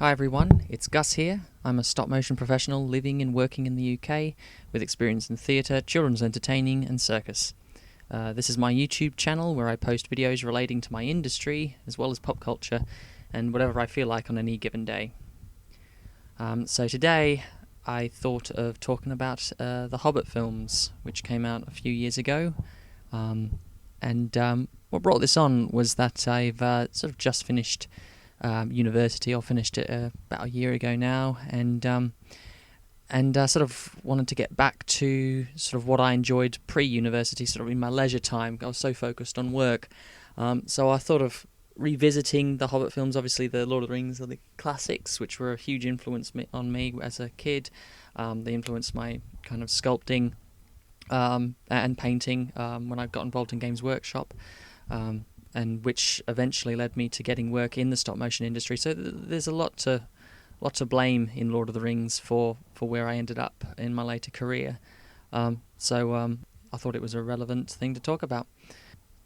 Hi everyone, it's Gus here. I'm a stop motion professional living and working in the UK with experience in theatre, children's entertaining and circus. This is my YouTube channel where I post videos relating to my industry as well as pop culture and whatever I feel like on any given day. So today I thought of talking about the Hobbit films, which came out a few years ago. What brought this on was that I've sort of just finished university, or finished it about a year ago now, and sort of wanted to get back to sort of what I enjoyed pre-university, sort of in my leisure time. I was so focused on work, so I thought of revisiting the Hobbit films. Obviously, the Lord of the Rings are the classics, which were a huge influence on me as a kid. They influenced my kind of sculpting and painting when I got involved in Games Workshop. And which eventually led me to getting work in the stop motion industry. So there's a lot to blame in Lord of the Rings for where I ended up in my later career. I thought it was a relevant thing to talk about.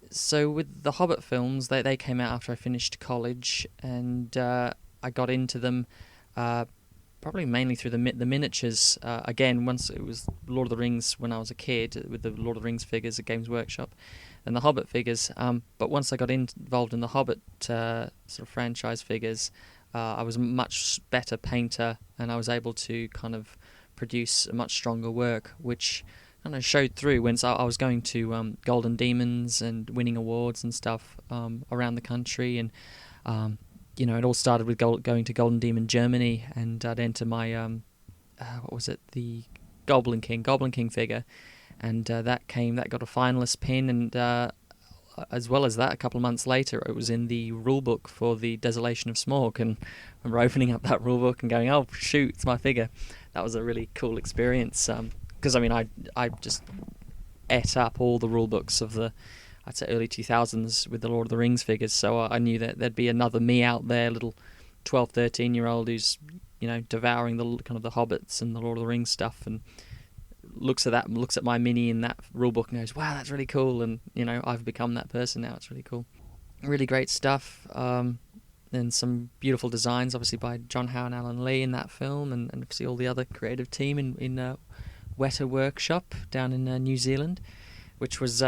So with the Hobbit films, they came out after I finished college, and I got into them probably mainly through the miniatures. Again, once it was Lord of the Rings when I was a kid, with the Lord of the Rings figures at Games Workshop, and the Hobbit figures. But once I got involved in the Hobbit sort of franchise figures, I was a much better painter, and I was able to kind of produce a much stronger work, which kind of showed through when I was going to Golden Demons and winning awards and stuff around the country. And it all started with going to Golden Demon Germany, and I'd enter my the Goblin King figure, and that got a finalist pin, and as well as that, a couple of months later, it was in the rulebook for the Desolation of Smaug, and I remember opening up that rulebook and going, "Oh shoot, it's my figure!" That was a really cool experience, because I just ate up all the rulebooks of the, I'd say, early 2000s with the Lord of the Rings figures, so I knew that there'd be another me out there, little 12, 13-year-old who's devouring the kind of the Hobbits and the Lord of the Rings stuff, and looks at my mini in that rulebook and goes, "Wow, that's really cool." And I've become that person now. It's really cool, really great stuff. And some beautiful designs, obviously by John Howe and Alan Lee in that film, and obviously all the other creative team in Weta Workshop down in New Zealand, which was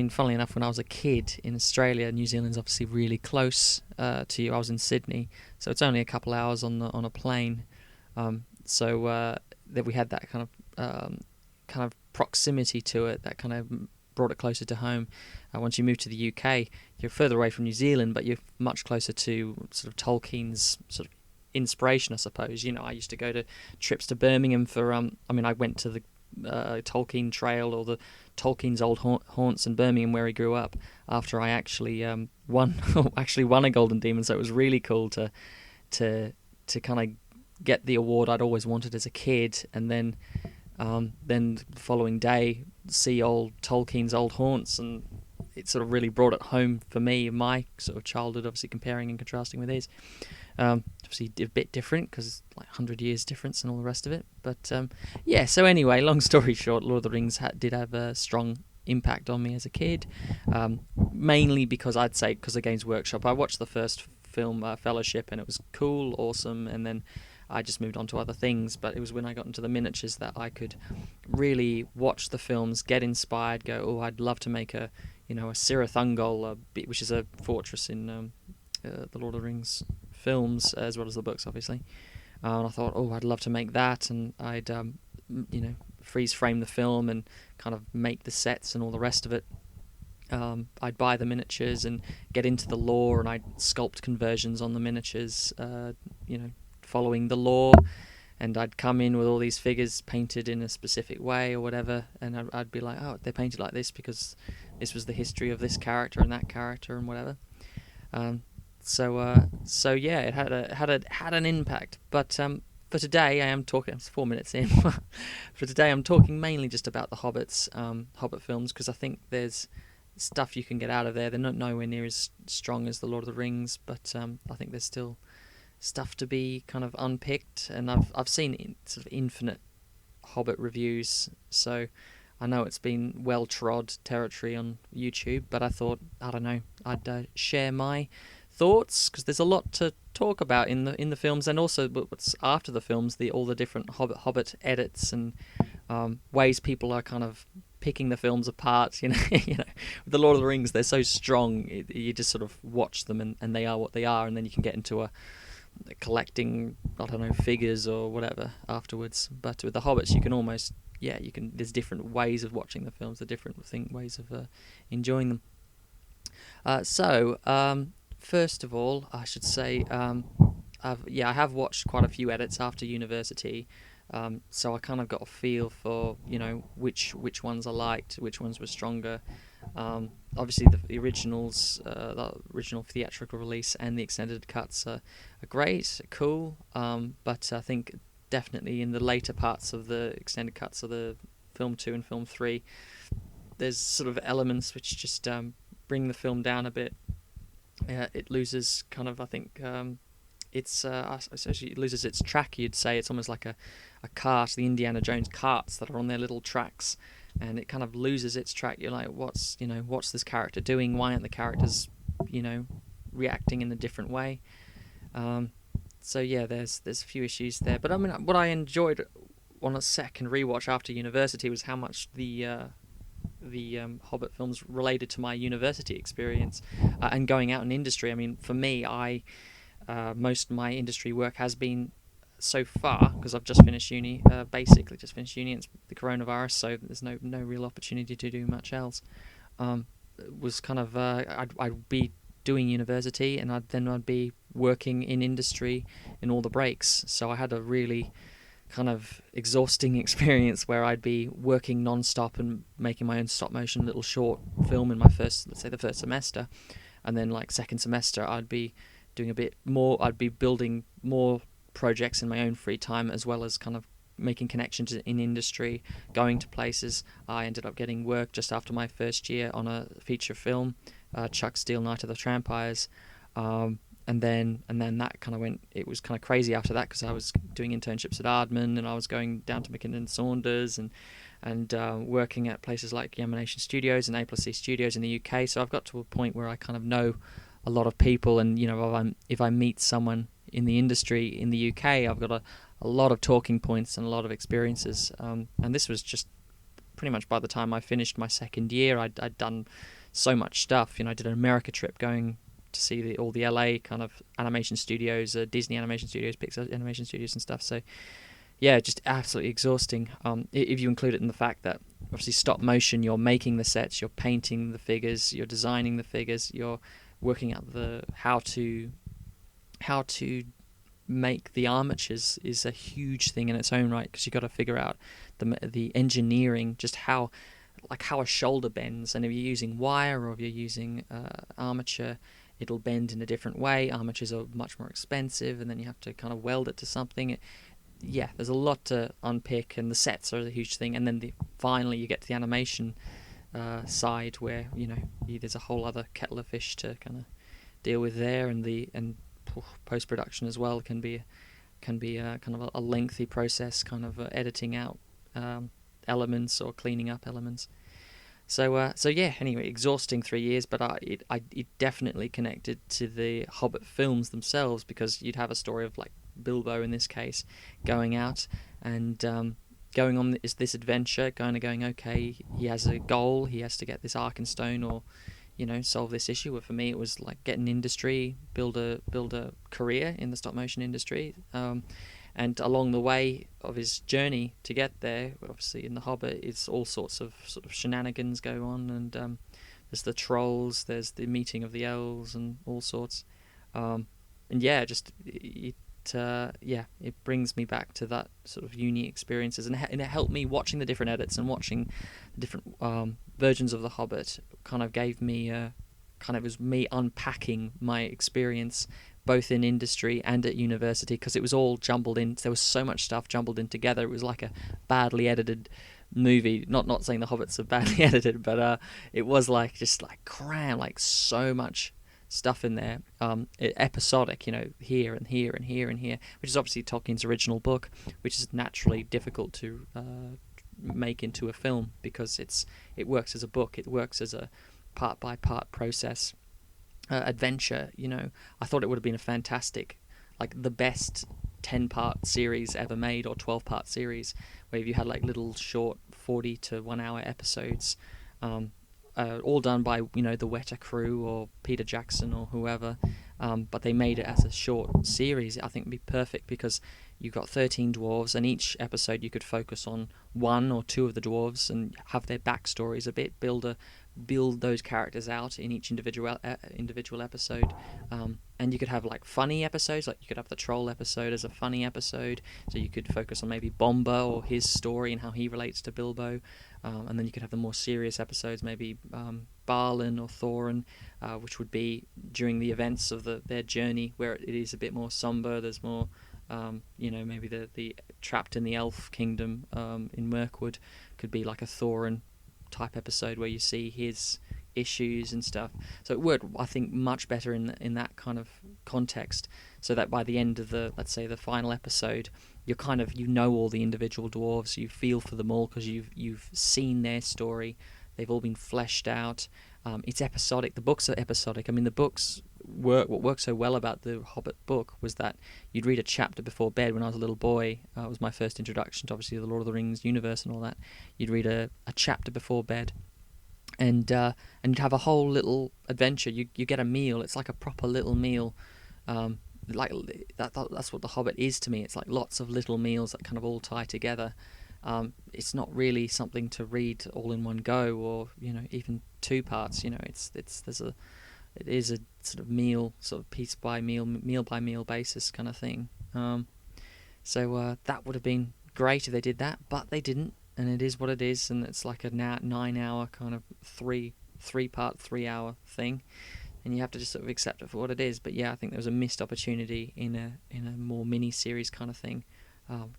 funnily enough, when I was a kid in Australia, New Zealand's obviously really close to you. I was in Sydney, so it's only a couple hours on a plane. That we had that kind of proximity to it, that kind of brought it closer to home. Once you move to the UK, you're further away from New Zealand, but you're much closer to sort of Tolkien's sort of inspiration, I suppose. I used to go to trips to Birmingham for I went to the Tolkien Trail, or the Tolkien's old haunts in Birmingham where he grew up, after I actually won a Golden Demon. So it was really cool to kind of get the award I'd always wanted as a kid, and then the following day see old Tolkien's old haunts, and it sort of really brought it home for me, my sort of childhood, obviously comparing and contrasting with his. Obviously a bit different because it's like 100 years difference and all the rest of it, but so anyway, long story short, Lord of the Rings did have a strong impact on me as a kid, mainly because I'd say because of Games Workshop. I watched the first film, Fellowship, and it was cool, awesome, and then I just moved on to other things. But it was when I got into the miniatures that I could really watch the films, get inspired, go, "Oh, I'd love to make a Cirith Ungol, which is a fortress in the Lord of the Rings films, as well as the books, obviously." And I thought, "Oh, I'd love to make that," and I'd freeze frame the film and kind of make the sets and all the rest of it. I'd buy the miniatures and get into the lore, and I'd sculpt conversions on the miniatures, following the lore, and I'd come in with all these figures painted in a specific way or whatever, and I'd be like, "Oh, they're painted like this because this was the history of this character and that character and whatever." It had an impact. But for today, I am talking. It's 4 minutes in. For today, I'm talking mainly just about the Hobbit films, because I think there's stuff you can get out of there. They're not nowhere near as strong as the Lord of the Rings, but I think there's still stuff to be kind of unpicked. And I've seen sort of infinite Hobbit reviews, so I know it's been well trod territory on YouTube. But I thought, I don't know, I'd share my thoughts, because there's a lot to talk about in the films, and also what's after the films, the all the different Hobbit edits and ways people are kind of picking the films apart. With the Lord of the Rings, they're so strong. You just sort of watch them, and they are what they are, and then you can get into a collecting, I don't know, figures or whatever afterwards. But with the Hobbits, you can almost, you can. There's different ways of watching the films, the different ways of enjoying them. First of all, I should say, I have watched quite a few edits after university. So I kind of got a feel for which ones I liked, which ones were stronger. Obviously, the originals, the original theatrical release and the extended cuts are great, cool. But I think definitely in the later parts of the extended cuts of the film 2 and film 3, there's sort of elements which just bring the film down a bit. It loses kind of, I think, it loses its track. You'd say it's almost like a cart, the Indiana Jones carts that are on their little tracks, and it kind of loses its track. You're like, what's this character doing? Why aren't the characters, reacting in a different way? There's a few issues there. But I mean, what I enjoyed on a second rewatch after university was how much the Hobbit films related to my university experience and going out in industry. I mean, for me, most of my industry work has been so far, because I've just finished uni, basically just finished uni. It's the coronavirus, so there's no real opportunity to do much else. It was kind of I'd be doing university, and I'd be working in industry in all the breaks. So I had a really kind of exhausting experience where I'd be working non-stop and making my own stop motion little short film in my first semester, and then like second semester I'd be doing a bit more. I'd be building more projects in my own free time, as well as kind of making connections in industry, going to places. I ended up getting work just after my first year on a feature film, Chuck Steele, Night of the Trampires. And then that kind of went. It was kind of crazy after that, because I was doing internships at Aardman, and I was going down to McKinnon Saunders, and working at places like Yamanation Studios and A+C Studios in the UK. So I've got to a point where I kind of know a lot of people, and if I meet someone in the industry in the UK, I've got a lot of talking points and a lot of experiences. And this was just pretty much by the time I finished my second year. I'd done so much stuff. I did an America trip, going to see all the LA kind of animation studios, Disney animation studios, Pixar animation studios and stuff. So yeah, just absolutely exhausting. If you include it in the fact that obviously stop motion, you're making the sets, you're painting the figures, you're designing the figures, you're working out how to make the armatures is a huge thing in its own right, because you've got to figure out the engineering, just how a shoulder bends, and if you're using wire or if you're using armature, it'll bend in a different way. Armatures are much more expensive, and then you have to kind of weld it to something. There's a lot to unpick, and the sets are a huge thing. And then finally you get to the animation side, where there's a whole other kettle of fish to kind of deal with there, and post production as well can be kind of a lengthy process, kind of editing out elements or cleaning up elements. Anyway, exhausting 3 years, but it definitely connected to the Hobbit films themselves, because you'd have a story of like Bilbo in this case going out and going on this adventure, going okay, he has a goal, he has to get this Arkenstone or solve this issue. But for me, it was like get an industry, build a career in the stop motion industry. And along the way of his journey to get there, obviously in The Hobbit, it's all sorts of sort of shenanigans go on, and there's the trolls, there's the meeting of the elves, and all sorts. It brings me back to that sort of uni experiences, and it helped me watching the different edits and watching the different versions of The Hobbit. Kind of gave me it was me unpacking my experience both in industry and at university, because it was all jumbled in. There was so much stuff jumbled in together. It was like a badly edited movie. Not saying The Hobbits are badly edited, but it was like just like cram, like so much stuff in there, episodic, here and here and here and here, which is obviously Tolkien's original book, which is naturally difficult to make into a film, because it works as a book, it works as a part by part process. adventure. I thought it would have been a fantastic, like the best 10-part series ever made, or 12-part series, where you had like little short 40 to 1 hour episodes, all done by the Weta crew or Peter Jackson or whoever, but they made it as a short series. I think it'd be perfect because you've got 13 dwarves, and each episode you could focus on one or two of the dwarves and have their backstories a bit, build those characters out in each individual episode, and you could have like funny episodes, like you could have the troll episode as a funny episode, so you could focus on maybe Bomber or his story and how he relates to Bilbo, and then you could have the more serious episodes, maybe Balin or Thorin, which would be during the events of their journey, where it is a bit more somber. There's more maybe the trapped in the elf kingdom in Mirkwood could be like a Thorin type episode where you see his issues and stuff. So it worked, I think, much better in that kind of context, so that by the end of let's say the final episode, you're kind of all the individual dwarves, you feel for them all because you've seen their story, they've all been fleshed out. It's episodic. The books are episodic. I mean, the books what worked so well about the Hobbit book was that you'd read a chapter before bed. When I was a little boy, it was my first introduction to obviously the Lord of the Rings universe and all that. You'd read a chapter before bed, and you'd have a whole little adventure. You get a meal. It's like a proper little meal. Like that's what the Hobbit is to me. It's like lots of little meals that kind of all tie together. It's not really something to read all in one go, or even two parts. It is a sort of meal, sort of piece by meal by meal basis kind of thing. So that would have been great if they did that, but they didn't, and it is what it is, and it's like a 9-hour kind of three-part 3-hour thing, and you have to just sort of accept it for what it is. But yeah, I think there was a missed opportunity in a more mini series kind of thing,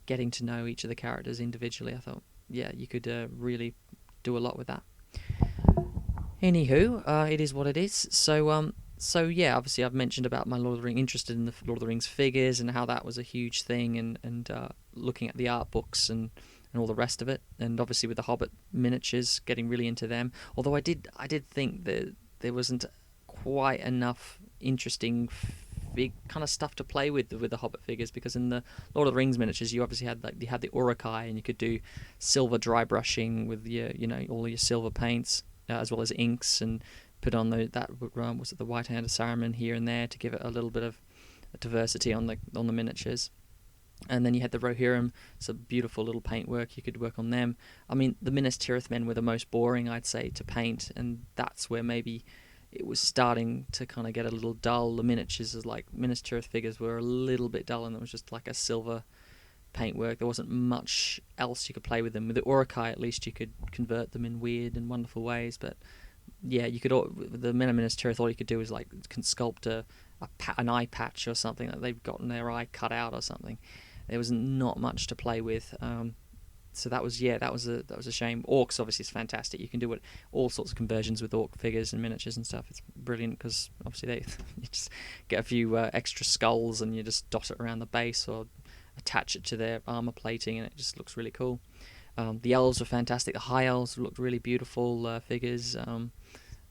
getting to know each of the characters individually. I thought, yeah, you could really do a lot with that. Anywho, it is what it is. So yeah, obviously I've mentioned about my Lord of the Rings, interested in the Lord of the Rings figures and how that was a huge thing, and looking at the art books and all the rest of it, and obviously with the Hobbit miniatures, getting really into them. Although I did think that there wasn't quite enough interesting big kind of stuff to play with the Hobbit figures, because in the Lord of the Rings miniatures you obviously had the Uruk-hai, and you could do silver dry brushing with your all your silver paints, as well as inks, and put on was it the White Hand of Saruman here and there to give it a little bit of diversity on the miniatures. And then you had the Rohirrim, some beautiful little paintwork. You could work on them. I mean, the Minas Tirith men were the most boring, I'd say, to paint, and that's where maybe it was starting to kind of get a little dull. The miniatures, like Minas Tirith figures, were a little bit dull, and it was just like a silver paintwork. There wasn't much else you could play with them. With the Uruk-hai, at least you could convert them in weird and wonderful ways. But yeah, the men of Minas Tirith, all you could do is like can sculpt an eye patch or something that they've gotten their eye cut out or something. There was not much to play with. So that was a shame. Orcs obviously is fantastic. You can do all sorts of conversions with orc figures and miniatures and stuff. It's brilliant because obviously you just get a few extra skulls and you just dot it around the base or attach it to their armor plating, and it just looks really cool. The elves were fantastic. The high elves looked really beautiful figures.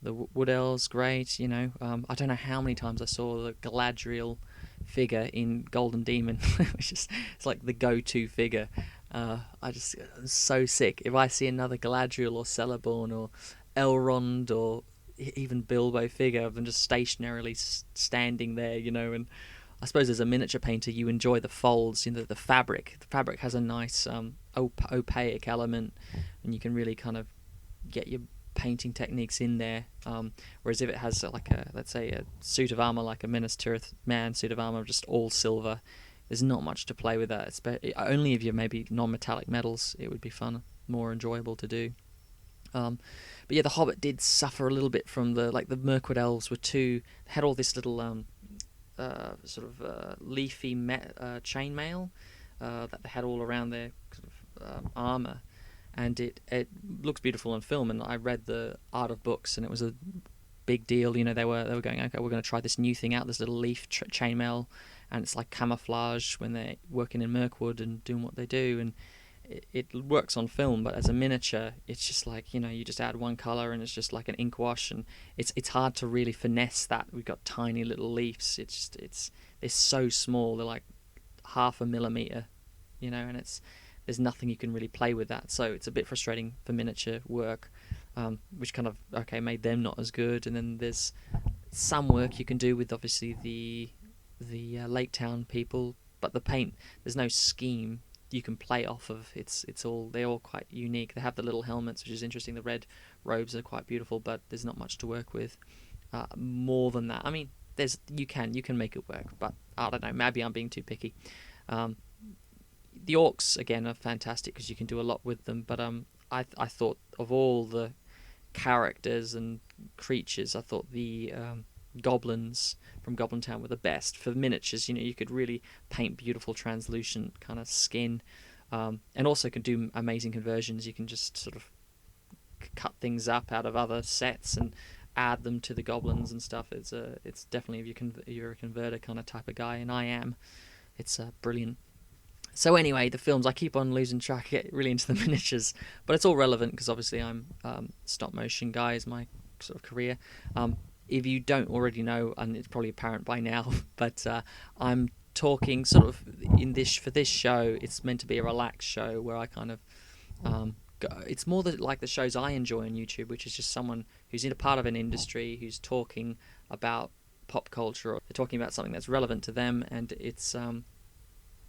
The wood elves, great. I don't know how many times I saw the Galadriel figure in Golden Demon, which is it's like the go-to figure. I'm so sick. If I see another Galadriel or Celeborn or Elrond or even Bilbo figure of them just stationarily standing there, and I suppose as a miniature painter you enjoy the folds, the fabric. The fabric has a nice opaque element, and you can really kind of get your painting techniques in there, whereas if it has let's say a suit of armor like a Minas Tirith man suit of armor just all silver, there's not much to play with that. Only if you're maybe non-metallic metals, it would be fun, more enjoyable to do. But yeah, the Hobbit did suffer a little bit from the Mirkwood elves had all this little leafy chainmail that they had all around their sort of armor. And it looks beautiful on film, and I read the art of books, and it was a big deal. They were going, okay, we're going to try this new thing out, this little leaf chainmail, and it's like camouflage when they're working in Mirkwood and doing what they do. And it works on film, but as a miniature, it's just like, you just add one color and it's just like an ink wash, and it's hard to really finesse that. We've got tiny little leaves. They're so small. They're like half a millimeter, and there's nothing you can really play with that. So it's a bit frustrating for miniature work, which kind of made them not as good. And then there's some work you can do with obviously the Lake Town people, but the paint, there's no scheme you can play off of. They're all quite unique. They have the little helmets, which is interesting. The red robes are quite beautiful, but there's not much to work with. More than that, I mean, you can make it work, but I don't know. Maybe I'm being too picky. The orcs again are fantastic because you can do a lot with them. But I thought of all the characters and creatures, I thought the goblins from Goblin Town were the best for miniatures. You could really paint beautiful translucent kind of skin, and also could do amazing conversions. You can just sort of cut things up out of other sets and add them to the goblins and stuff. It's definitely, if you're a converter kind of type of guy, and I am, it's brilliant. So anyway, the films, I keep on losing track. I get really into the miniatures, but it's all relevant because obviously I'm stop motion guy is my sort of career. If you don't already know, and it's probably apparent by now, but I'm talking sort of for this show. It's meant to be a relaxed show where I kind of it's more like the shows I enjoy on YouTube, which is just someone who's in a part of an industry who's talking about pop culture, or they're talking about something that's relevant to them, and it's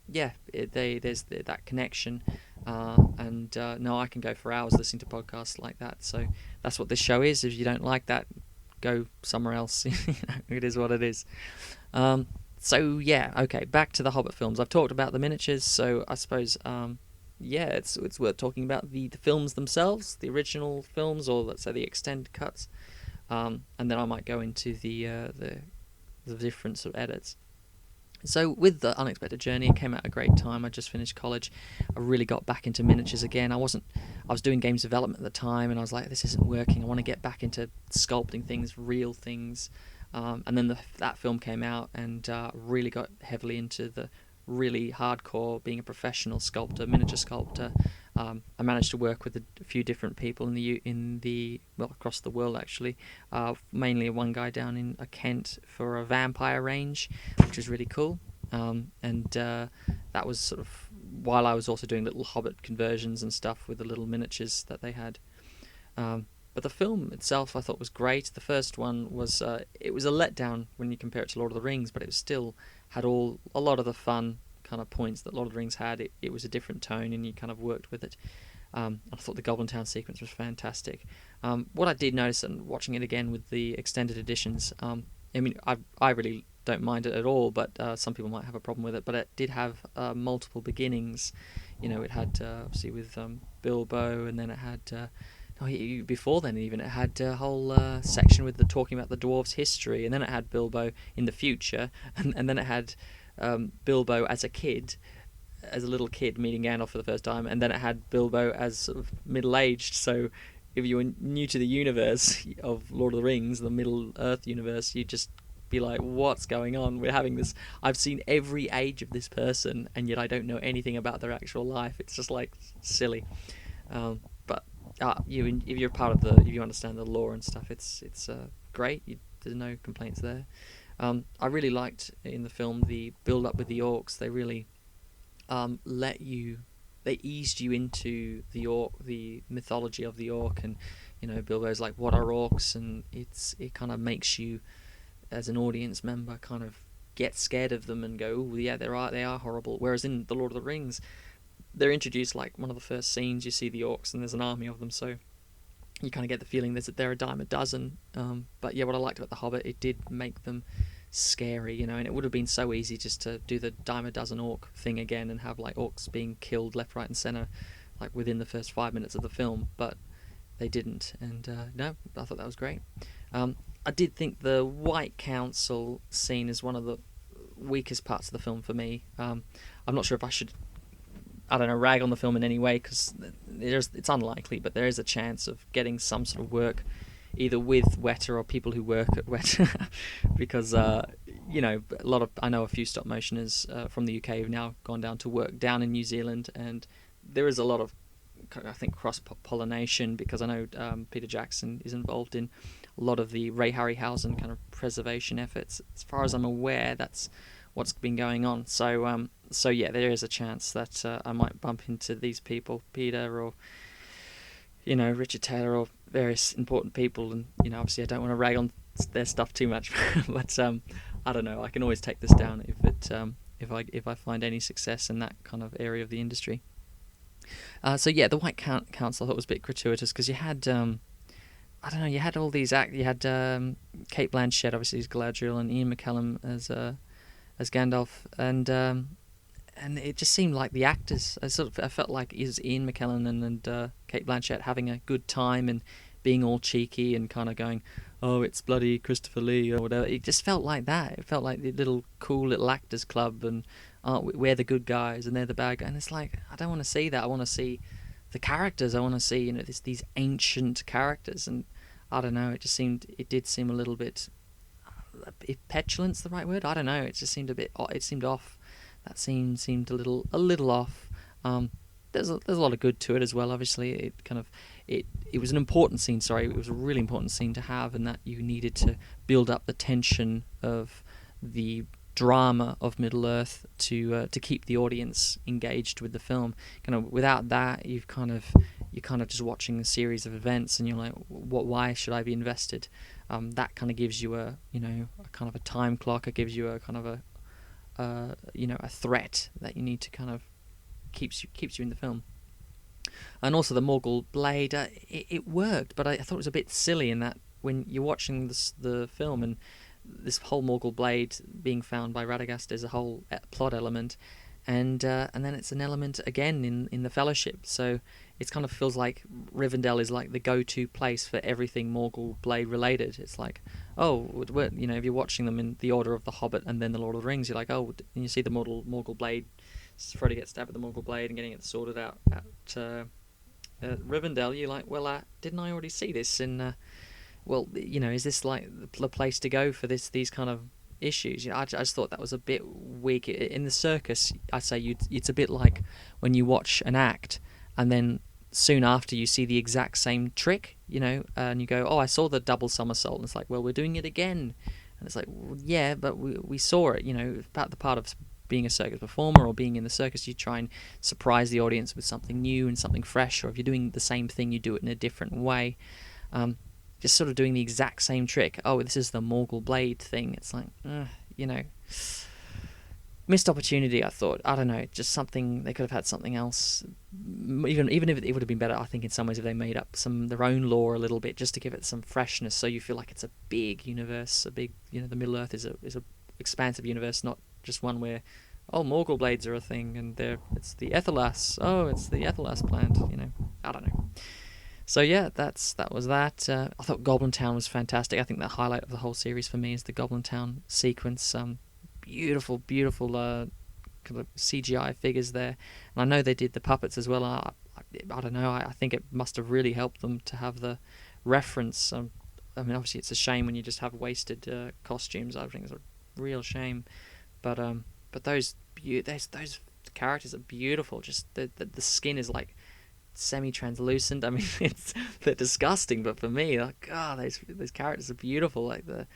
there's that connection, and no, I can go for hours listening to podcasts like that. So that's what this show is. If you don't like that, go somewhere else. It is what it is. So yeah, okay, back to the Hobbit films. I've talked about the miniatures, so I suppose it's worth talking about the films themselves, the original films, or let's say the extended cuts, and then I might go into the different sort of edits. So with The Unexpected Journey, it came out at a great time. I just finished college. I really got back into miniatures again. I was doing games development at the time, and I was like, this isn't working. I want to get back into sculpting things, real things. And then that film came out, and really got heavily into the really hardcore being a professional sculptor, miniature sculptor. I managed to work with a few different people across the world actually. Mainly one guy down in Kent for a vampire range, which was really cool. And that was sort of while I was also doing little Hobbit conversions and stuff with the little miniatures that they had. But the film itself I thought was great. The first one was it was a letdown when you compare it to Lord of the Rings, but it still had a lot of the fun kind of points that Lord of the Rings had. It was a different tone, and you kind of worked with it. I thought the Goblin Town sequence was fantastic. What I did notice, and watching it again with the extended editions, I mean, I really don't mind it at all, but some people might have a problem with it. But it did have multiple beginnings. It had obviously with Bilbo, and then it had before then even it had a whole section with talking about the dwarves' history, and then it had Bilbo in the future, and then it had Bilbo as a little kid meeting Gandalf for the first time, and then it had Bilbo as sort of middle-aged. So if you were new to the universe of Lord of the Rings, the Middle-earth universe, you'd just be like, what's going on? We're having this, I've seen every age of this person, and yet I don't know anything about their actual life. It's just like silly. But if you're part of if you understand the lore and stuff, it's great. There's no complaints there. I really liked in the film the build up with the orcs. They really they eased you into the mythology of the orc, and Bilbo's like, what are orcs? And it kind of makes you as an audience member kind of get scared of them and go, oh yeah, they are horrible. Whereas in the Lord of the Rings, they're introduced like one of the first scenes. You see the orcs, and there's an army of them, so you kind of get the feeling they're a dime a dozen. But yeah, what I liked about The Hobbit, it did make them scary, and it would have been so easy just to do the dime a dozen orc thing again and have like orcs being killed left, right, and center, like within the first 5 minutes of the film. But they didn't, and no, I thought that was great. I did think the White Council scene is one of the weakest parts of the film for me. I'm not sure if I should, rag on the film in any way, because it's unlikely, but there is a chance of getting some sort of work either with Weta or people who work at Weta, because I know a few stop motioners from the UK who've now gone down to work down in New Zealand, and there is a lot of, I think, cross pollination, because I know Peter Jackson is involved in a lot of the Ray Harryhausen kind of preservation efforts. As far as I'm aware, that's what's been going on. So yeah, there is a chance that I might bump into these people, Peter, or Richard Taylor, or various important people. And obviously I don't want to rag on their stuff too much, but I don't know. I can always take this down if I find any success in that kind of area of the industry. So yeah, the White Council I thought was a bit gratuitous, because you had I don't know, you had all these you had Cate Blanchett obviously as Galadriel, and Ian McKellen as Gandalf, and it just seemed like the actors. I felt like is Ian McKellen and Cate Blanchett having a good time and being all cheeky and kind of going, oh, it's bloody Christopher Lee or whatever. It just felt like that. It felt like the cool little actors club, and we're the good guys and they're the bad guys. And it's like, I don't want to see that. I want to see the characters. I want to see these ancient characters. And I don't know. It did seem a little bit. If petulant's the right word, I don't know. It just seemed a bit. It seemed off. That scene seemed a little off. There's a lot of good to it as well. Obviously, it was an important scene. Sorry, it was a really important scene to have, and that you needed to build up the tension of the drama of Middle Earth to keep the audience engaged with the film. Kind of without that, you're kind of just watching a series of events, and you're like, why should I be invested? That kind of gives you a kind of a time clock. It gives you a kind of a threat that you need to kind of keeps you in the film. And also the Morgul blade, it worked, but I thought it was a bit silly in that when you're watching the film, and this whole Morgul blade being found by Radagast is a whole plot element, and then it's an element again in the Fellowship. So it kind of feels like Rivendell is like the go-to place for everything Morgul blade related. It's like, oh, if you're watching them in the order of The Hobbit and then The Lord of the Rings, you're like, oh, and you see the Morgul blade, Frodo gets stabbed with the Morgul blade and getting it sorted out at Rivendell. You're like, well, didn't I already see this in? Is this like the place to go for these kind of issues? I just thought that was a bit weak. In the circus, I'd say it's a bit like when you watch an act and then soon after you see the exact same trick, and you go, oh, I saw the double somersault, and it's like, well, we're doing it again, and it's like, well, yeah, but we saw it. About the part of being a circus performer or being in the circus, you try and surprise the audience with something new and something fresh, or if you're doing the same thing, you do it in a different way. Just sort of doing the exact same trick. Oh, this is the Morgul blade thing. It's like, missed opportunity, I thought. I don't know, just something, they could have had something else. Even if it would have been better, I think, in some ways, if they made up their own lore a little bit, just to give it some freshness, so you feel like it's a big universe, the Middle Earth is a expansive universe, not just one where, oh, Morgul blades are a thing, and it's the Ethelas. Oh, it's the Ethelas plant. I don't know. So yeah, that was that. I thought Goblin Town was fantastic. I think the highlight of the whole series for me is the Goblin Town sequence. Beautiful kind of CGI figures there, and I know they did the puppets as well. I don't know. I think it must have really helped them to have the reference. Obviously it's a shame when you just have wasted costumes. I think it's a real shame, but those characters are beautiful. Just the skin is like semi-translucent. They're disgusting, but for me, like, those characters are beautiful. Like the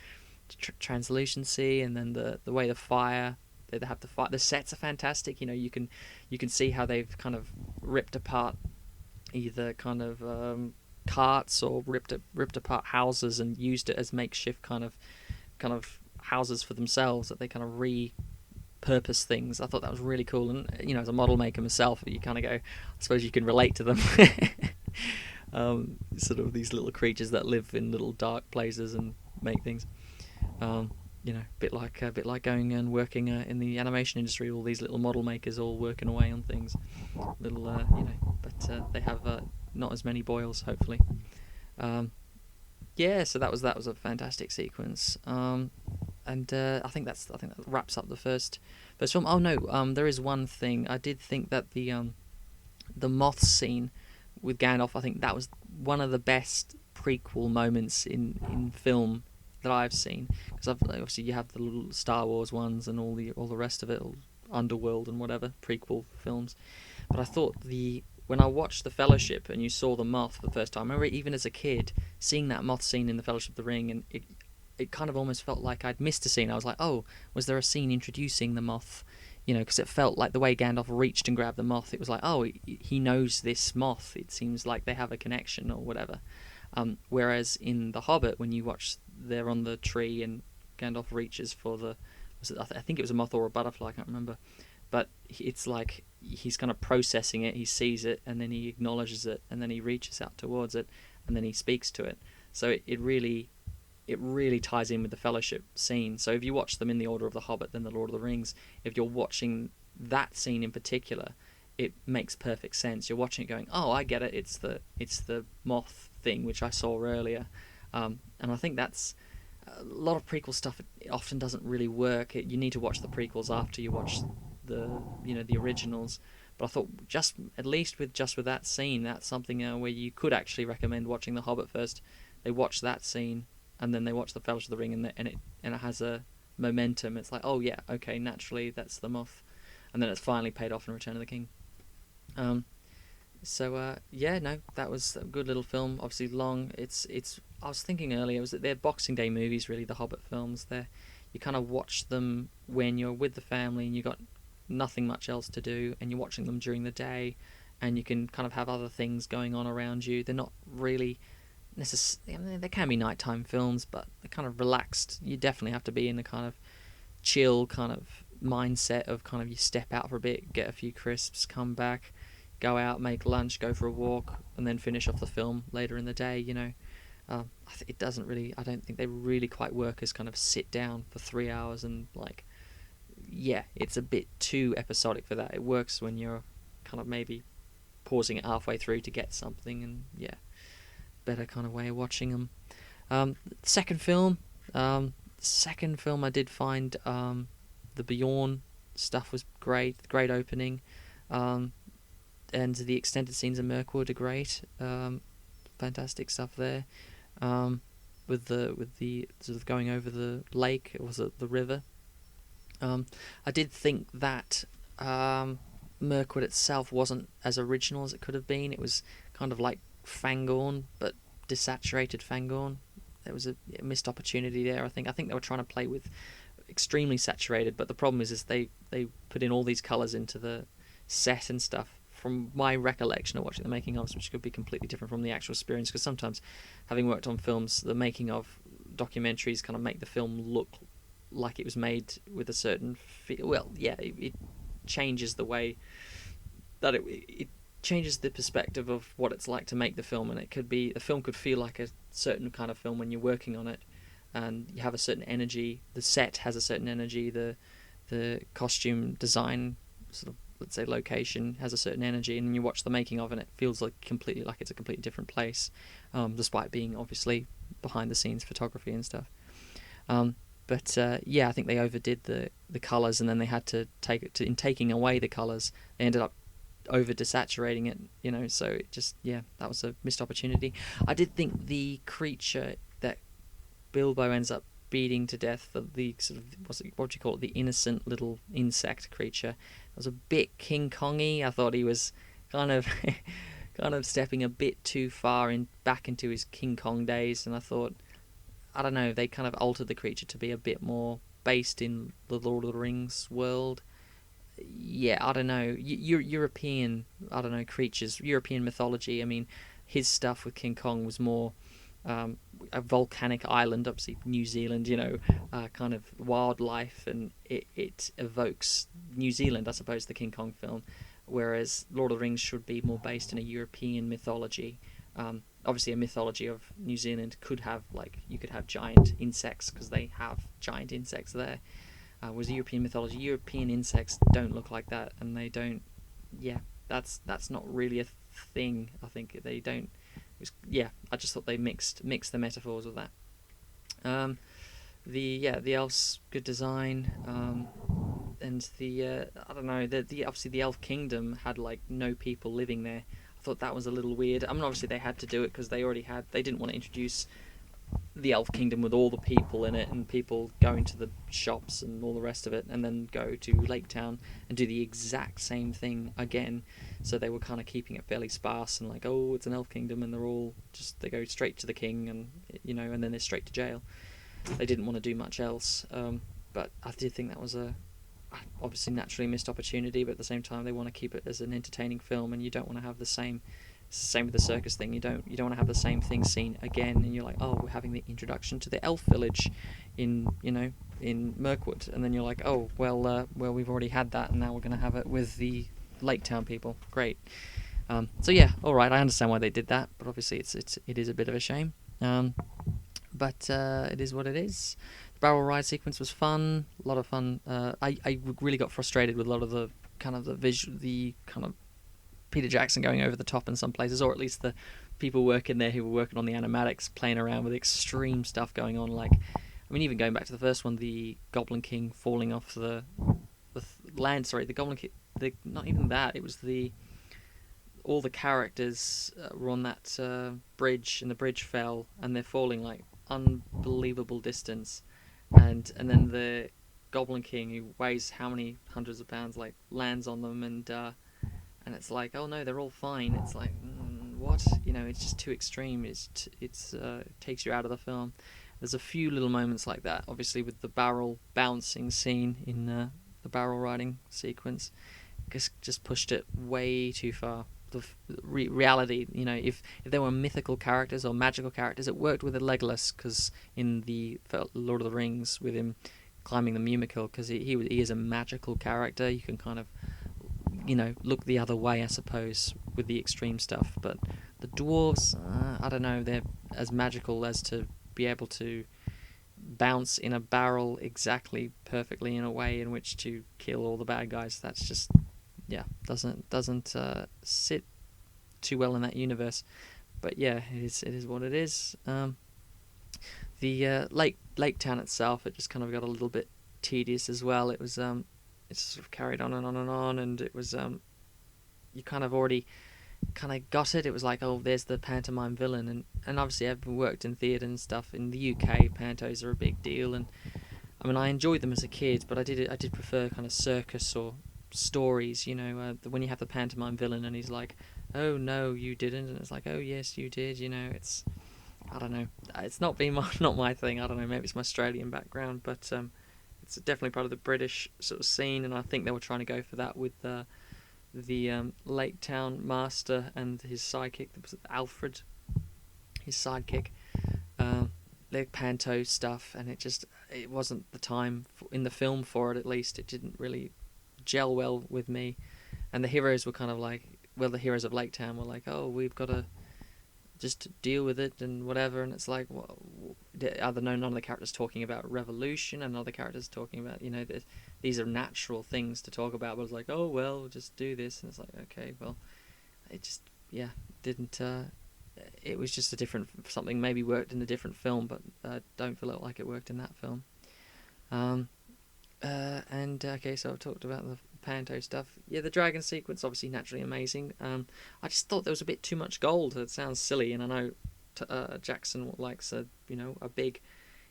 translucency, and then the way they have the fire. The sets are fantastic. You can see how they've kind of ripped apart either kind of carts or ripped apart houses and used it as makeshift kind of houses for themselves, that they kind of repurpose things. I thought that was really cool, and as a model maker myself, you kind of go, I suppose you can relate to them. Sort of these little creatures that live in little dark places and make things. A bit like going and working in the animation industry. All these little model makers all working away on things. But they have not as many boils, hopefully. So that was a fantastic sequence. And I think that wraps up the first film. Oh no, there is one thing. I did think that the moth scene with Gandalf, I think that was one of the best prequel moments in film that I've seen, because obviously you have the little Star Wars ones and all the rest of it, underworld and whatever prequel films. But I thought when I watched The Fellowship and you saw the moth for the first time, I remember even as a kid seeing that moth scene in The Fellowship of the Ring, and it kind of almost felt like I'd missed a scene. I was like, oh, was there a scene introducing the moth? Because it felt like the way Gandalf reached and grabbed the moth, it was like, oh, he knows this moth. It seems like they have a connection or whatever. Whereas in The Hobbit, when you watch, they're on the tree and Gandalf reaches for I think it was a moth or a butterfly, I can't remember. But it's like he's kind of processing it, he sees it, and then he acknowledges it, and then he reaches out towards it, and then he speaks to it. So it really ties in with the Fellowship scene. So if you watch them in the order of The Hobbit, then The Lord of the Rings, if you're watching that scene in particular, it makes perfect sense. You're watching it going, oh, I get it, it's the moth thing, which I saw earlier. And I think that's a lot of prequel stuff. It often doesn't really work. You need to watch the prequels after you watch the originals. But I thought at least with that scene, that's something where you could actually recommend watching The Hobbit first. They watch that scene, and then they watch The Fellowship of the Ring, and it has a momentum. It's like, oh yeah, okay, naturally that's the moth, and then it's finally paid off in Return of the King. Yeah, no, that was a good little film. Obviously long. It's. I was thinking earlier, was that they're Boxing Day movies, really. The Hobbit films. You kind of watch them when you're with the family and you got nothing much else to do, and you're watching them during the day, and you can kind of have other things going on around you. They're not really necessarily. I mean, they can be nighttime films, but they're kind of relaxed. You definitely have to be in the kind of chill kind of mindset of kind of you step out for a bit, get a few crisps, come back, go out, make lunch, go for a walk, and then finish off the film later in the day. It doesn't really. I don't think they really quite work as kind of sit down for 3 hours and like. Yeah, it's a bit too episodic for that. It works when you're kind of maybe pausing it halfway through to get something, and yeah, better kind of way of watching them. Second film I did find the Bjorn stuff was great. Great opening, and the extended scenes in Mirkwood are great. Fantastic stuff there. With the sort of going over the lake, was it the river? I did think that Mirkwood itself wasn't as original as it could have been. It was kind of like Fangorn, but desaturated Fangorn. There was a missed opportunity there, I think. I think they were trying to play with extremely saturated, but the problem is they put in all these colours into the set and stuff. From my recollection of watching the making ofs, which could be completely different from the actual experience, because sometimes, having worked on films, the making of documentaries kind of make the film look like it was made with a certain feel. Well, yeah, it changes the way that it changes the perspective of what it's like to make the film, and the film could feel like a certain kind of film when you're working on it, and you have a certain energy. The set has a certain energy. The costume design, sort of, let's say, location has a certain energy, and you watch the making of it, and it feels like it's a completely different place, despite being obviously behind the scenes photography and stuff. But I think they overdid the colours, and then they had to in taking away the colours, they ended up over desaturating it, so it just, that was a missed opportunity. I did think the creature that Bilbo ends up beating to death, the sort of, what do you call it, the innocent little insect creature, was a bit King Kongy. I thought he was kind of stepping a bit too far back into his King Kong days, and I thought, I don't know, they kind of altered the creature to be a bit more based in the Lord of the Rings world. Yeah, I don't know. European, I don't know, creatures, European mythology. I mean, his stuff with King Kong was more a volcanic island, obviously New Zealand, kind of wildlife, and it evokes New Zealand, I suppose, the King Kong film, whereas Lord of the Rings should be more based in a European mythology. Obviously, a mythology of New Zealand could have, you could have giant insects, because they have giant insects there. Whereas European mythology, European insects don't look like that, and they don't. Yeah, that's not really a thing. I think they don't. I just thought they mixed the metaphors with that. The elves, good design, and I don't know, obviously the elf kingdom had no people living there. I thought that was a little weird. I mean, obviously they had to do it because they didn't want to introduce the elf kingdom with all the people in it, and people going to the shops and all the rest of it, and then go to Lake Town and do the exact same thing again. So they were kind of keeping it fairly sparse and like, oh, it's an elf kingdom, and they go straight to the king, and and then they're straight to jail. They didn't want to do much else. But I did think that was a obviously naturally missed opportunity, but at the same time they want to keep it as an entertaining film, and you don't want to have the same with the circus thing. You don't want to have the same thing seen again, and you're like, oh, we're having the introduction to the elf village in Mirkwood, and then you're like, oh, well we've already had that, and now we're going to have it with the Lake Town people. Great. So yeah, all right, I understand why they did that, but obviously it is a bit of a shame. But it is what it is. The barrel ride sequence was fun, a lot of fun. I really got frustrated with a lot of the kind of Peter Jackson going over the top in some places, or at least the people working there who were working on the animatics playing around with extreme stuff going on. Like, I mean, even going back to the first one, the Goblin King falling off the land. Sorry, the Goblin King. Not even that. It was all the characters were on that bridge, and the bridge fell, and they're falling like unbelievable distance, and then the Goblin King, who weighs how many hundreds of pounds, like lands on them, and it's like, oh no, they're all fine. It's like, what? It's just too extreme. It takes you out of the film. There's a few little moments like that, obviously with the barrel bouncing scene in the barrel riding sequence. Just pushed it way too far. The reality, if there were mythical characters or magical characters, it worked with the Legolas, because in the Lord of the Rings, with him climbing the Mumikil, because he is a magical character. You can kind of look the other way, I suppose, with the extreme stuff. But the dwarves, I don't know, they're as magical as to be able to bounce in a barrel exactly perfectly in a way in which to kill all the bad guys. That's just, yeah, doesn't sit too well in that universe. But yeah, it is what it is. The Lake Town itself, it just kind of got a little bit tedious as well. It was it sort of carried on and on and on, and it was you kind of already kind of got it. It was like, oh, there's the pantomime villain, and obviously I've worked in theatre and stuff. In the UK, pantos are a big deal, and I mean, I enjoyed them as a kid, but I did prefer kind of circus or stories, when you have the pantomime villain and he's like, oh no, you didn't, and it's like, oh yes, you did. It's, I don't know, it's not my thing. I don't know, maybe it's my Australian background, but it's definitely part of the British sort of scene, and I think they were trying to go for that with the Lake Town master and his sidekick. Was it Alfred, his sidekick? The panto stuff, and it wasn't the time in the film for it. At least it didn't really gel well with me. And the heroes were kind of like, well, the heroes of Lake Town were like, oh, we've got to just deal with it and whatever. And it's like, well, none of the characters talking about revolution, and other characters talking about, these are natural things to talk about. But it's like, oh well, just do this, and it's like, okay, well, it just, yeah, didn't. It was just a different something. Maybe worked in a different film, but I don't feel like it worked in that film. Okay, so I've talked about the panto stuff. Yeah, the dragon sequence, obviously naturally amazing. I just thought there was a bit too much gold. It sounds silly, and I know Jackson likes a big.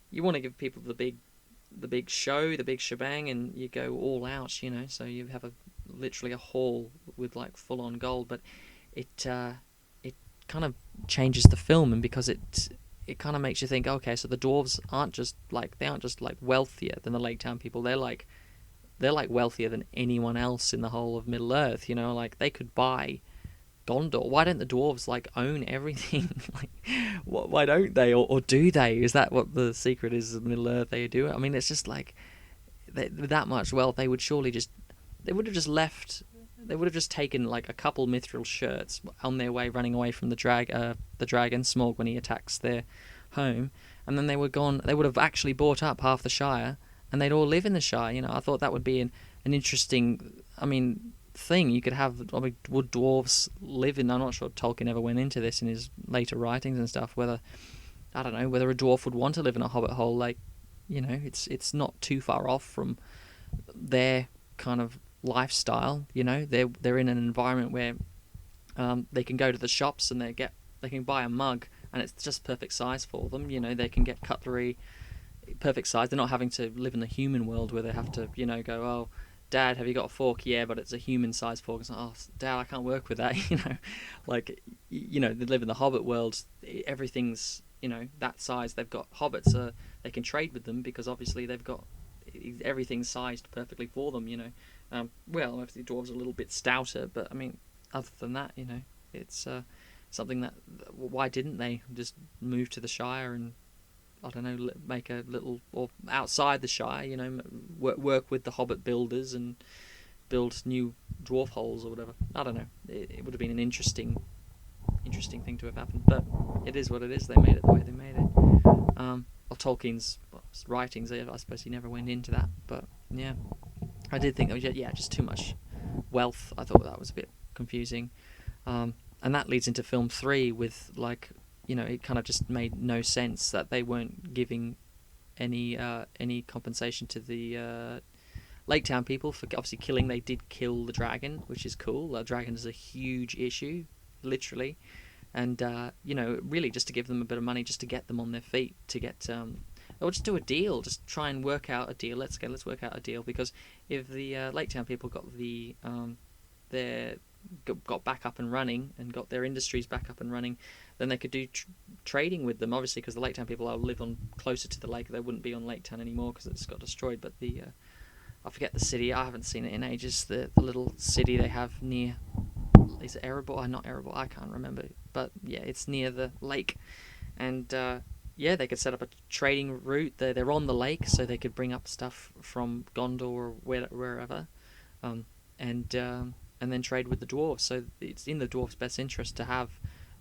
You want to give people the big show, the big shebang, and you go all out, So you have literally a hall with like full on gold, but it kind of changes the film, and because it kind of makes you think, okay, so the dwarves aren't just like wealthier than the Lake Town people. They're like wealthier than anyone else in the whole of Middle Earth. Like they could buy Gondor. Why don't the dwarves like own everything? Like, why don't they, or do they? Is that what the secret is of Middle Earth? They do it. I mean, it's just like with that much wealth, they would surely they would have just left. They would have just taken like a couple mithril shirts on their way, running away from the dragon Smaug when he attacks their home, and then they were gone. They would have actually bought up half the Shire, and they'd all live in the Shire. I thought that would be an interesting, thing. You could have, would dwarves live in? I'm not sure Tolkien ever went into this in his later writings and stuff. Whether a dwarf would want to live in a hobbit hole, like, it's not too far off from their kind of lifestyle. They're in an environment where they can go to the shops and they can buy a mug and it's just perfect size for them. They can get cutlery perfect size. They're not having to live in the human world where they have to, go, oh, Dad, have you got a fork? Yeah, but it's a human-sized fork. It's like, oh, Dad, I can't work with that. Like, they live in the Hobbit world. Everything's, that size. They've got hobbits. They can trade with them because obviously they've got everything's sized perfectly for them. Well, obviously dwarves are a little bit stouter, but I mean, other than that, it's something that. Why didn't they just move to the Shire and, I don't know, make a little, or outside the Shire, work with the Hobbit builders and build new dwarf holes or whatever. I don't know. It would have been an interesting thing to have happened, but it is what it is. They made it the way they made it. Or Tolkien's writings, I suppose he never went into that, but yeah, I did think that was, just too much wealth. I thought that was a bit confusing, and that leads into film 3 with, like, it kind of just made no sense that they weren't giving any compensation to the Lake Town people for obviously killing. They did kill the dragon, which is cool. The dragon is a huge issue, literally, and really just to give them a bit of money, just to get them on their feet, to get or just do a deal, just try and work out a deal. Let's work out a deal, because if the Lake Town people got got back up and running and got their industries back up and running, then they could do trading with them, obviously, because the Lake Town people live on closer to the lake. They wouldn't be on Lake Town anymore because it's got destroyed, but I forget the city, I haven't seen it in ages, the little city they have near, is it Erebor? Not Erebor, I can't remember, but yeah, it's near the lake, and they could set up a trading route. They're on the lake, so they could bring up stuff from Gondor or wherever, and then trade with the dwarves. So it's in the dwarves' best interest to have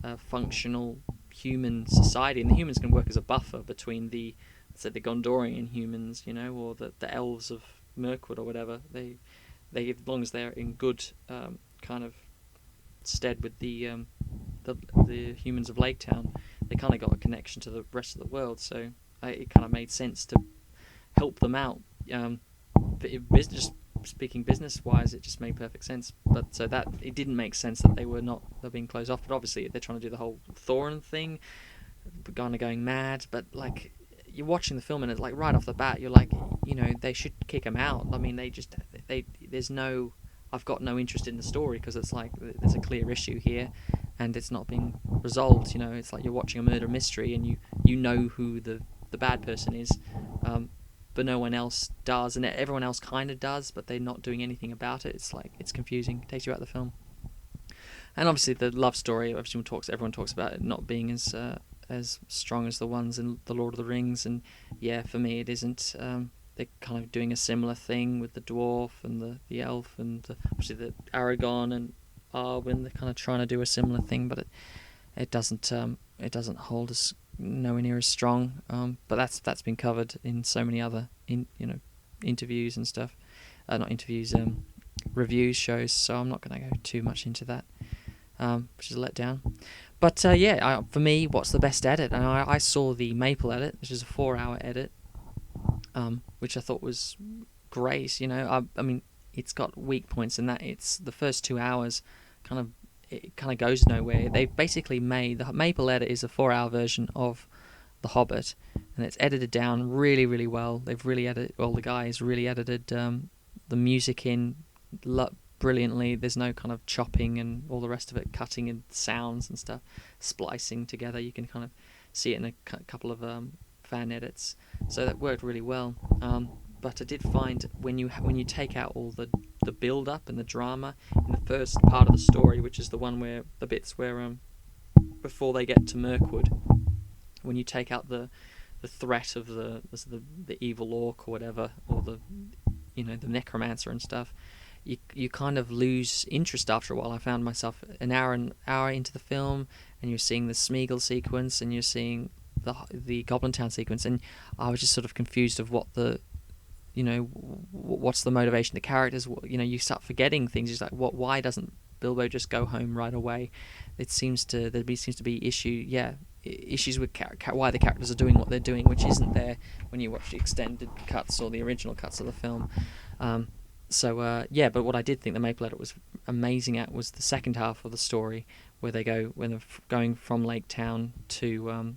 a functional human society, and the humans can work as a buffer between the Gondorian humans, or the elves of Mirkwood or whatever. They as long as they're in good kind of stead with the humans of Lake Town, they kind of got a connection to the rest of the world. So it kind of made sense to help them out. But just speaking business-wise, it just made perfect sense. But so that it didn't make sense that they're being closed off. But obviously they're trying to do the whole Thorin thing, kind of going mad. But like, you're watching the film and it's like right off the bat, you're like, they should kick them out. I mean, I've got no interest in the story because it's like there's a clear issue here, and it's not being resolved. It's like you're watching a murder mystery and you know who the bad person is. But no one else does, and everyone else kind of does, but they're not doing anything about it. It's like, it's confusing. It takes you out of the film. And obviously the love story, everyone talks about it not being as strong as the ones in The Lord of the Rings, and yeah, for me it isn't. They're kind of doing a similar thing with the dwarf and the elf, and obviously the Aragorn and Arwen. They're kind of trying to do a similar thing, but it doesn't hold as nowhere near as strong, but that's been covered in so many other interviews and stuff, not interviews, reviews, shows, so I'm not going to go too much into that, which is a letdown. But for me, what's the best edit? And I saw the Maple edit, which is a 4-hour edit, which I thought was great. I mean, it's got weak points in that it's the first 2 hours it kind of goes nowhere. They basically made the Maple edit is a 4-hour version of The Hobbit, and it's edited down really, really well. They've really edited, the guys really edited the music in brilliantly. There's no kind of chopping and all the rest of it, cutting and sounds and stuff, splicing together. You can kind of see it in a couple of fan edits, so that worked really well. But I did find when you take out all the build up and the drama in the first part of the story, which is the one where the bits where before they get to Mirkwood, when you take out the threat of the evil orc or whatever, or the necromancer and stuff, you kind of lose interest after a while. I found myself an hour into the film, and you're seeing the Smeagol sequence, and you're seeing the Goblin Town sequence, and I was just sort of confused of what what's the motivation of the characters. You start forgetting things. It's like, why doesn't Bilbo just go home right away? There seems to be issues with why the characters are doing what they're doing, which isn't there when you watch the extended cuts or the original cuts of the film. Yeah, but what I did think the Maple Edit was amazing at was the second half of the story, where they go when they're going from Lake Town to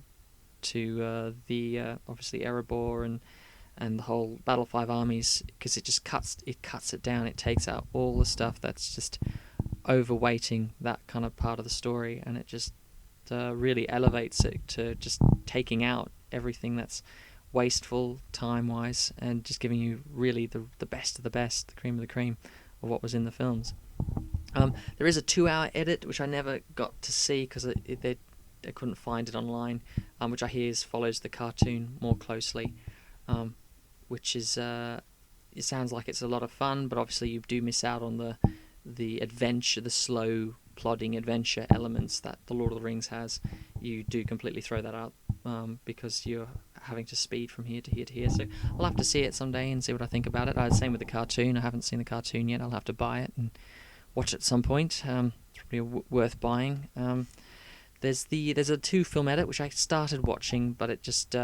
the obviously Erebor and the whole Battle of Five Armies, because it cuts it down. It takes out all the stuff that's just overweighting that kind of part of the story, and it just really elevates it to just taking out everything that's wasteful time-wise, and just giving you really the best of the best, the cream of the cream of what was in the films. There is a 2-hour edit which I never got to see because they couldn't find it online, which I hear follows the cartoon more closely, which is it sounds like it's a lot of fun, but obviously you do miss out on the adventure, the slow plodding adventure elements that the Lord of the Rings has. You do completely throw that out because you're having to speed from here to here to here. So I'll have to see it someday and see what I think about it. Same with the cartoon. I haven't seen the cartoon yet. I'll have to buy it and watch it at some point. It's probably worth buying. There's a 2-film edit which I started watching, but it just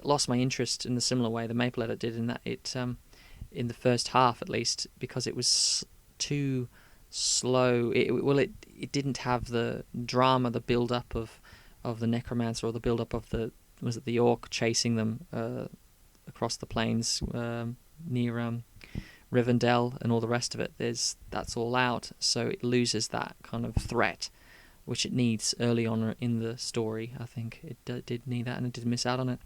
lost my interest in a similar way the Maple Edit did, in that it in the first half at least, because it was too slow. It didn't have the drama, the build up of the necromancer, or the build up of the orc chasing them across the plains near Rivendell and all the rest of it. That's all out, so it loses that kind of threat which it needs early on in the story. I think it did need that, and it did miss out on it.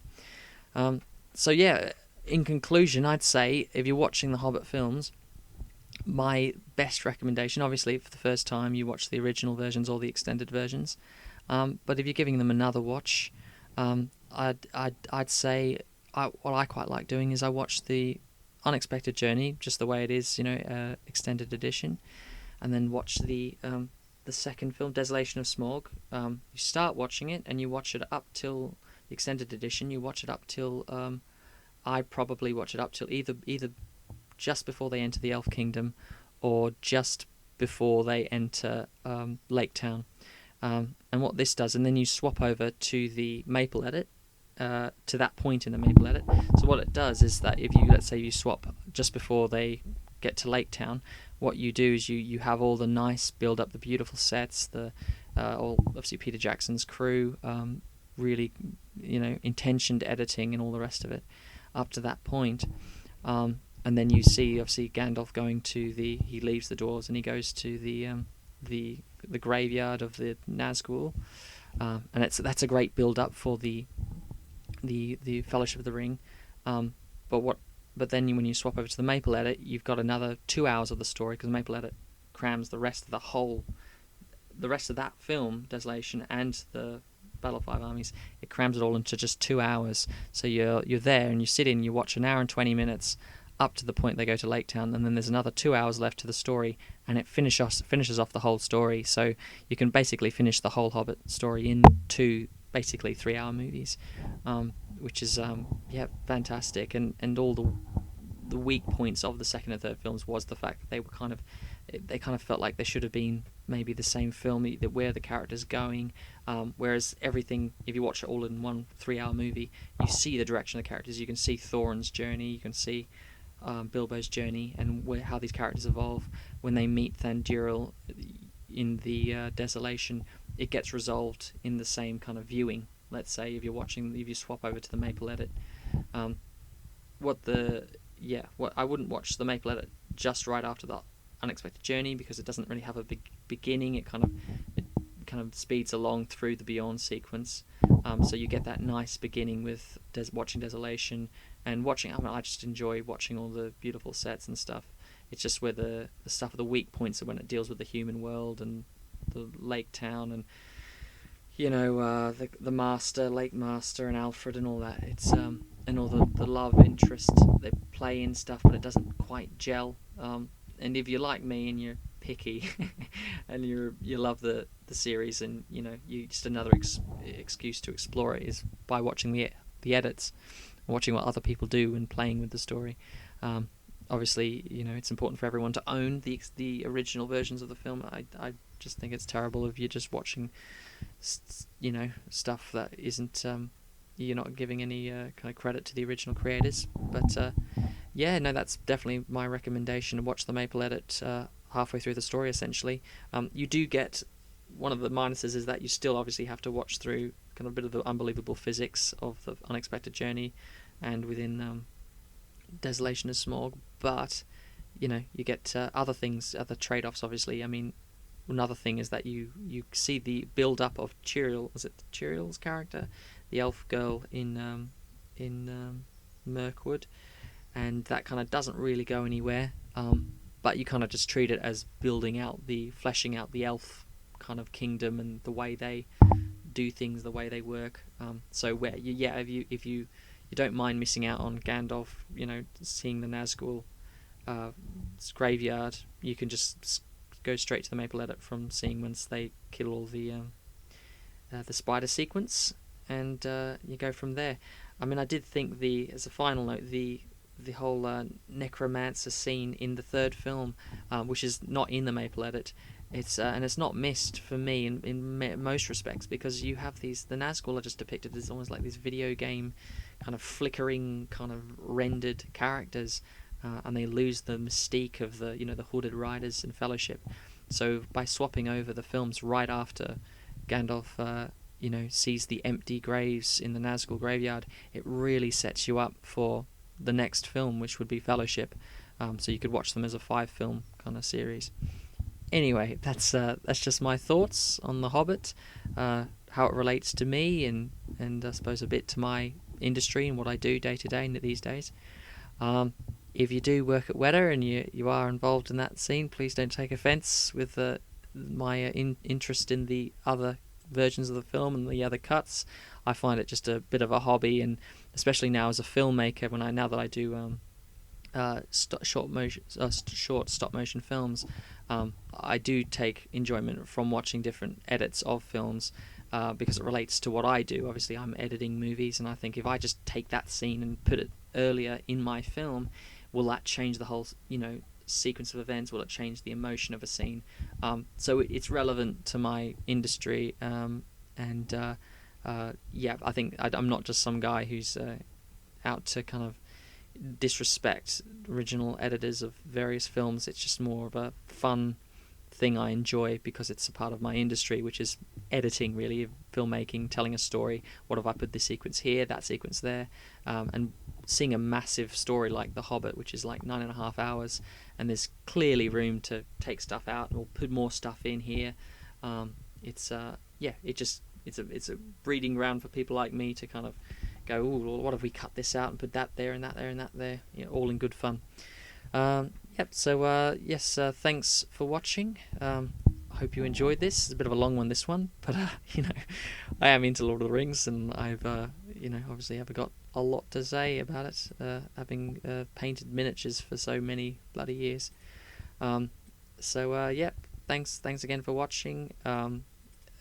So yeah, in conclusion, I'd say if you're watching the Hobbit films, my best recommendation, obviously for the first time, you watch the original versions or the extended versions. But if you're giving them another watch, I'd say what I quite like doing is I watch the Unexpected Journey just the way it is, extended edition, and then watch the second film, Desolation of Smaug. You start watching it and you watch it up till the extended edition. You watch it up till I probably watch it up till either just before they enter the Elf Kingdom, or just before they enter Lake Town. And what this does, and then you swap over to the Maple Edit, to that point in the Maple Edit. So what it does is that if let's say you swap just before they get to Lake Town, what you do is you have all the nice build up, the beautiful sets, all obviously Peter Jackson's crew, really intentioned editing and all the rest of it up to that point. And then you see obviously Gandalf going to he leaves the dwarves and he goes to the graveyard of the Nazgul, and that's a great build up for the Fellowship of the Ring. But then when you swap over to the Maple Edit, you've got another 2 hours of the story, because Maple Edit crams the rest of that film, Desolation, and the Battle of Five Armies. It crams it all into just 2 hours. So you're there and you sit in, you watch an hour and 20 minutes up to the point they go to Lake Town, and then there's another 2 hours left to the story, and it finishes off the whole story. So you can basically finish the whole Hobbit story in 2 basically 3-hour movies, which is fantastic. And all the weak points of the second and third films was the fact that they kind of felt like they should have been maybe the same film, where the character's going, whereas everything, if you watch it all in one 3-hour movie, you see the direction of the characters. You can see Thorin's journey, you can see Bilbo's journey, and how these characters evolve. When they meet Thanduril in the Desolation, it gets resolved in the same kind of viewing. Let's say if you swap over to the Maple Edit, what I wouldn't watch the Maple Edit just right after the Unexpected Journey, because it doesn't really have a big beginning. It kind of speeds along through the Beyond sequence, so you get that nice beginning with watching Desolation and watching. I just enjoy watching all the beautiful sets and stuff. It's just where the stuff of the weak points are when it deals with the human world and the Lake Town and the Master, Lake Master, and Alfred and all that. It's and all the love interest they play in stuff, but it doesn't quite gel. And if you're like me and you're picky and you love the series, and you just another excuse to explore it is by watching the edits, watching what other people do and playing with the story. Obviously, it's important for everyone to own the original versions of the film. I just think it's terrible if you're just watching stuff that isn't you're not giving any kind of credit to the original creators. But Yeah, no, that's definitely my recommendation. To watch the Maple Edit halfway through the story, essentially. You do get one of the minuses is that you still obviously have to watch through kind of a bit of the unbelievable physics of the unexpected journey, and within Desolation is Smog, but you get other things, other trade-offs. Obviously, I mean, another thing is that you see the build-up of Chiriel. Was it Chiriel's character, the elf girl in Mirkwood, and that kind of doesn't really go anywhere. But you kind of just treat it as building out fleshing out the elf kind of kingdom and the way they do things, the way they work. So where if you don't mind missing out on Gandalf, seeing the Nazgul graveyard, you can just go straight to the Maple Edit from seeing once they kill all the spider sequence, and you go from there. I mean, I did think as a final note, the whole necromancer scene in the third film, which is not in the Maple Edit, it's not missed for me in most respects, because you have the Nazgul are just depicted as almost like these video game kind of flickering, kind of rendered characters, and they lose the mystique of the hooded riders in Fellowship. So by swapping over the films right after Gandalf sees the empty graves in the Nazgul graveyard, it really sets you up for the next film, which would be Fellowship. So you could watch them as a 5-film kind of series. Anyway, that's just my thoughts on The Hobbit, how it relates to me, and I suppose a bit to my industry and what I do day to day these days. If you do work at Weta and you are involved in that scene, please don't take offence with my interest in the other versions of the film and the other cuts. I find it just a bit of a hobby, and especially now as a filmmaker, now that I do short stop motion films, I do take enjoyment from watching different edits of films, because it relates to what I do. Obviously, I'm editing movies, and I think if I just take that scene and put it earlier in my film, will that change the whole sequence of events? Will it change the emotion of a scene? So it's relevant to my industry, and I think I'm not just some guy who's out to kind of disrespect original editors of various films. It's just more of a fun thing I enjoy because it's a part of my industry, which is editing, really, filmmaking, telling a story. What if I put this sequence here, that sequence there, and seeing a massive story like The Hobbit, which is like 9.5 hours, and there's clearly room to take stuff out and we'll put more stuff in here. It's a breeding ground for people like me to kind of go, ooh, well, what if we cut this out and put that there and that there and that there, all in good fun. Thanks for watching. I hope you enjoyed this. It's a bit of a long one, this one, but I am into Lord of the Rings, and I've obviously have got a lot to say about it, having painted miniatures for so many bloody years. Thanks again for watching.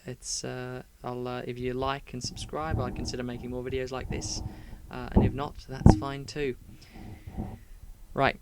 If you like and subscribe, I'll consider making more videos like this, and if not, that's fine too. Right.